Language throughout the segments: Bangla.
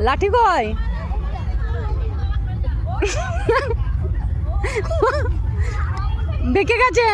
লাঠি কই? বেঁকে গেছে।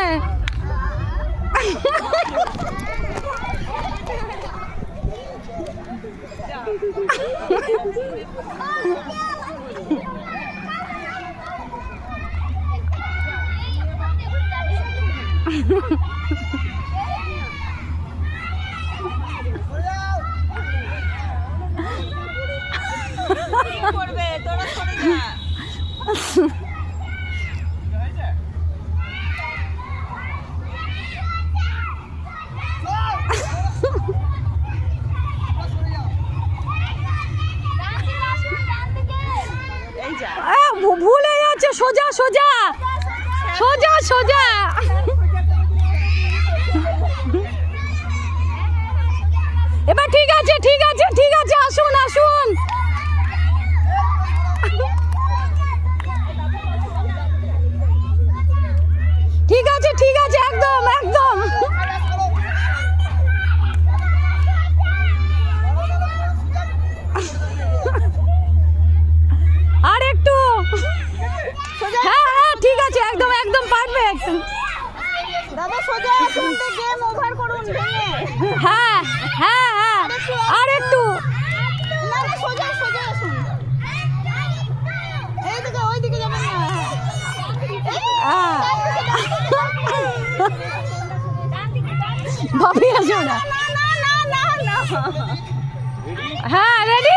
ভুলে যাচ্ছে। সোজা সোজা সোজা সোজা। এবার ঠিক আছে ঠিক আছে ঠিক আছে, আসুন আসুন। ঠিক আছে ঠিক আছে, একদম একদম। আর একটু। হ্যাঁ হ্যাঁ ঠিক আছে, একদম একদম পারফেক্ট। দাদা সোজা আসুন, গেম ওভার করুন ভেঙে। হ্যাঁ হ্যাঁ হ্যাঁ, আর একটু। না না সোজা সোজা আসুন, এইদিকে ওইদিকে যাবেন না। ভাবি আসো না। হ্যাঁ রেডি।